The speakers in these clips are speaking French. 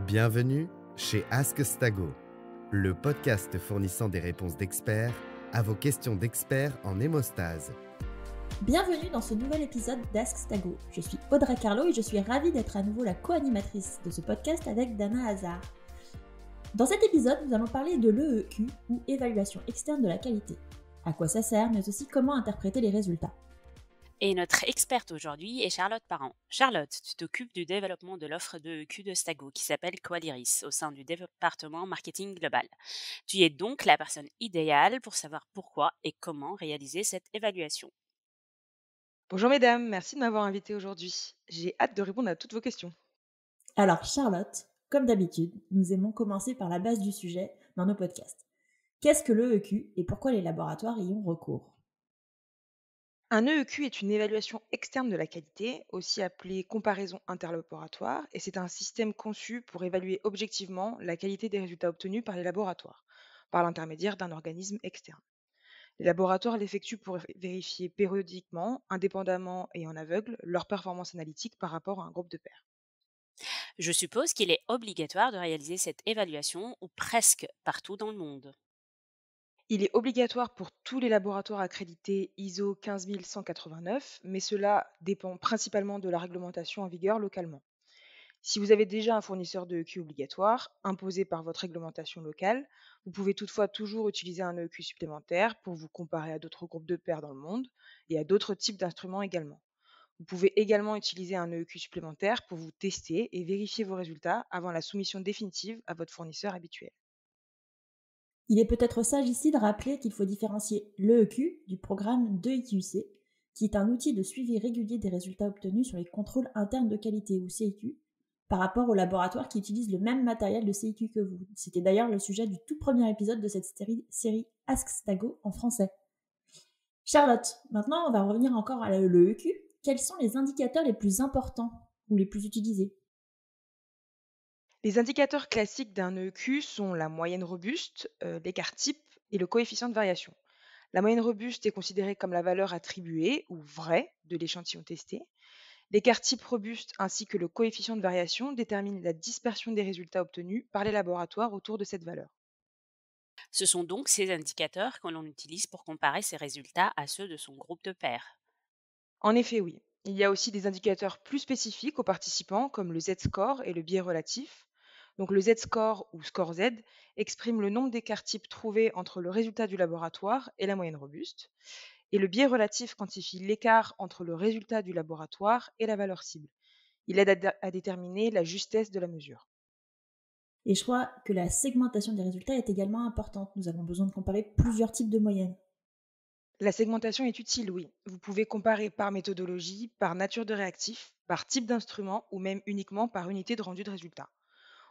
Bienvenue chez Ask Stago, le podcast fournissant des réponses d'experts à vos questions d'experts en hémostase. Bienvenue dans ce nouvel épisode d'Ask Stago. Je suis Audrey Carlo et je suis ravie d'être à nouveau la co-animatrice de ce podcast avec Dana Hazard. Dans cet épisode, nous allons parler de l'EEQ ou évaluation externe de la qualité. À quoi ça sert, mais aussi comment interpréter les résultats. Et notre experte aujourd'hui est Charlotte Parent. Charlotte, tu t'occupes du développement de l'offre d'EEQ de Stago qui s'appelle Qualiris au sein du département marketing global. Tu es donc la personne idéale pour savoir pourquoi et comment réaliser cette évaluation. Bonjour mesdames, merci de m'avoir invitée aujourd'hui. J'ai hâte de répondre à toutes vos questions. Alors Charlotte, comme d'habitude, nous aimons commencer par la base du sujet dans nos podcasts. Qu'est-ce que l'EEQ et pourquoi les laboratoires y ont recours ? Un EEQ est une évaluation externe de la qualité, aussi appelée comparaison interlaboratoire, et c'est un système conçu pour évaluer objectivement la qualité des résultats obtenus par les laboratoires, par l'intermédiaire d'un organisme externe. Les laboratoires l'effectuent pour vérifier périodiquement, indépendamment et en aveugle, leur performance analytique par rapport à un groupe de pairs. Je suppose qu'il est obligatoire de réaliser cette évaluation ou presque partout dans le monde. Il est obligatoire pour tous les laboratoires accrédités ISO 15189, mais cela dépend principalement de la réglementation en vigueur localement. Si vous avez déjà un fournisseur de EQ obligatoire, imposé par votre réglementation locale, vous pouvez toutefois toujours utiliser un EQ supplémentaire pour vous comparer à d'autres groupes de pairs dans le monde et à d'autres types d'instruments également. Vous pouvez également utiliser un EQ supplémentaire pour vous tester et vérifier vos résultats avant la soumission définitive à votre fournisseur habituel. Il est peut-être sage ici de rappeler qu'il faut différencier l'EEQ du programme d'EIQC, qui est un outil de suivi régulier des résultats obtenus sur les contrôles internes de qualité ou CIQ, par rapport aux laboratoires qui utilisent le même matériel de CIQ que vous. C'était d'ailleurs le sujet du tout premier épisode de cette série Ask Stago en français. Charlotte, maintenant on va revenir encore à l'EEQ. Quels sont les indicateurs les plus importants ou les plus utilisés ? Les indicateurs classiques d'un EEQ sont la moyenne robuste, l'écart type et le coefficient de variation. La moyenne robuste est considérée comme la valeur attribuée ou vraie de l'échantillon testé. L'écart type robuste ainsi que le coefficient de variation déterminent la dispersion des résultats obtenus par les laboratoires autour de cette valeur. Ce sont donc ces indicateurs que l'on utilise pour comparer ses résultats à ceux de son groupe de pairs. En effet, oui. Il y a aussi des indicateurs plus spécifiques aux participants comme le Z-score et le biais relatif. Donc le Z-score ou score Z exprime le nombre d'écarts types trouvés entre le résultat du laboratoire et la moyenne robuste. Et le biais relatif quantifie l'écart entre le résultat du laboratoire et la valeur cible. Il aide à déterminer la justesse de la mesure. Et je crois que la segmentation des résultats est également importante. Nous avons besoin de comparer plusieurs types de moyennes. La segmentation est utile, oui. Vous pouvez comparer par méthodologie, par nature de réactif, par type d'instrument ou même uniquement par unité de rendu de résultat.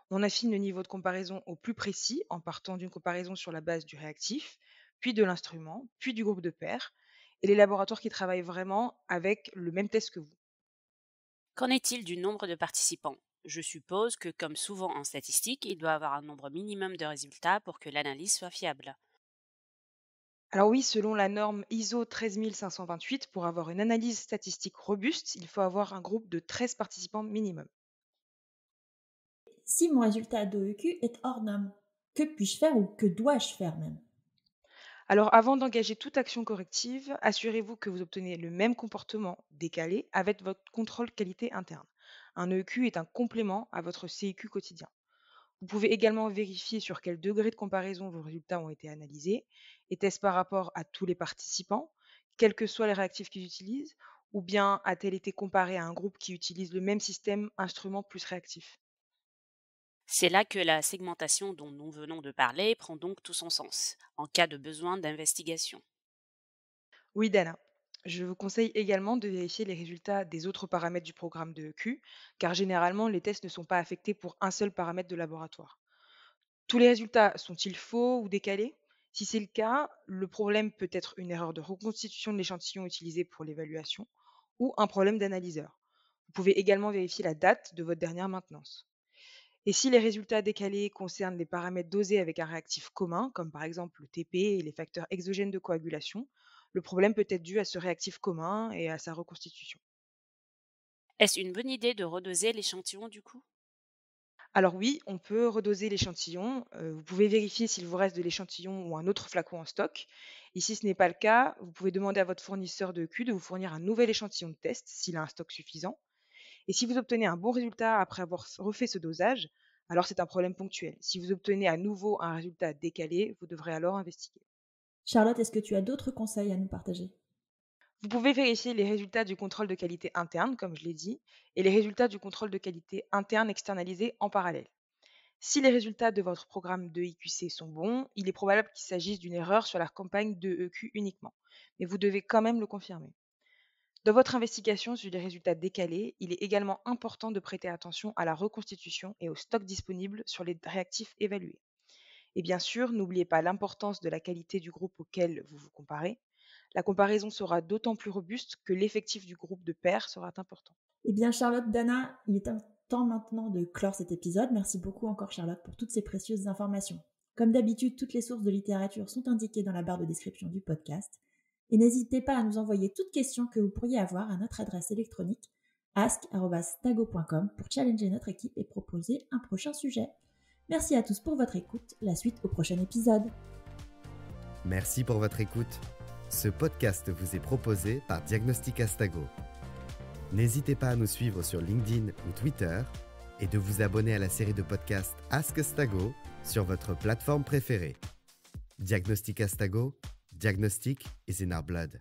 On affine le niveau de comparaison au plus précis en partant d'une comparaison sur la base du réactif, puis de l'instrument, puis du groupe de pairs, et les laboratoires qui travaillent vraiment avec le même test que vous. Qu'en est-il du nombre de participants ? Je suppose que, comme souvent en statistique, il doit avoir un nombre minimum de résultats pour que l'analyse soit fiable. Alors oui, selon la norme ISO 13528, pour avoir une analyse statistique robuste, il faut avoir un groupe de 13 participants minimum. Si mon résultat d'OEQ est hors norme, que puis-je faire ou que dois-je faire même ? Alors avant d'engager toute action corrective, assurez-vous que vous obtenez le même comportement décalé avec votre contrôle qualité interne. Un EQ est un complément à votre CEQ quotidien. Vous pouvez également vérifier sur quel degré de comparaison vos résultats ont été analysés. Était-ce par rapport à tous les participants, quels que soient les réactifs qu'ils utilisent, ou bien a-t-elle été comparée à un groupe qui utilise le même système instrument plus réactif? C'est là que la segmentation dont nous venons de parler prend donc tout son sens, en cas de besoin d'investigation. Oui, Dana. Je vous conseille également de vérifier les résultats des autres paramètres du programme de EQ, car généralement, les tests ne sont pas affectés pour un seul paramètre de laboratoire. Tous les résultats sont-ils faux ou décalés? Si c'est le cas, le problème peut être une erreur de reconstitution de l'échantillon utilisé pour l'évaluation ou un problème d'analyseur. Vous pouvez également vérifier la date de votre dernière maintenance. Et si les résultats décalés concernent des paramètres dosés avec un réactif commun, comme par exemple le TP et les facteurs exogènes de coagulation, le problème peut être dû à ce réactif commun et à sa reconstitution. Est-ce une bonne idée de redoser l'échantillon du coup ? Alors oui, on peut redoser l'échantillon. Vous pouvez vérifier s'il vous reste de l'échantillon ou un autre flacon en stock. Et si ce n'est pas le cas, vous pouvez demander à votre fournisseur de Q de vous fournir un nouvel échantillon de test s'il a un stock suffisant. Et si vous obtenez un bon résultat après avoir refait ce dosage, alors c'est un problème ponctuel. Si vous obtenez à nouveau un résultat décalé, vous devrez alors investiguer. Charlotte, est-ce que tu as d'autres conseils à nous partager? Vous pouvez vérifier les résultats du contrôle de qualité interne, comme je l'ai dit, et les résultats du contrôle de qualité interne externalisé en parallèle. Si les résultats de votre programme de IQC sont bons, il est probable qu'il s'agisse d'une erreur sur la campagne de EQ uniquement, mais vous devez quand même le confirmer. Dans votre investigation sur les résultats décalés, il est également important de prêter attention à la reconstitution et au stock disponible sur les réactifs évalués. Et bien sûr, n'oubliez pas l'importance de la qualité du groupe auquel vous vous comparez. La comparaison sera d'autant plus robuste que l'effectif du groupe de pairs sera important. Eh bien, Charlotte, Dana, il est temps maintenant de clore cet épisode. Merci beaucoup encore, Charlotte, pour toutes ces précieuses informations. Comme d'habitude, toutes les sources de littérature sont indiquées dans la barre de description du podcast. Et n'hésitez pas à nous envoyer toutes questions que vous pourriez avoir à notre adresse électronique ask@stago.com pour challenger notre équipe et proposer un prochain sujet. Merci à tous pour votre écoute. La suite au prochain épisode. Merci pour votre écoute. Ce podcast vous est proposé par Diagnostic Astago. N'hésitez pas à nous suivre sur LinkedIn ou Twitter et de vous abonner à la série de podcasts Ask Astago sur votre plateforme préférée. Diagnostic Astago, diagnostic is in our blood.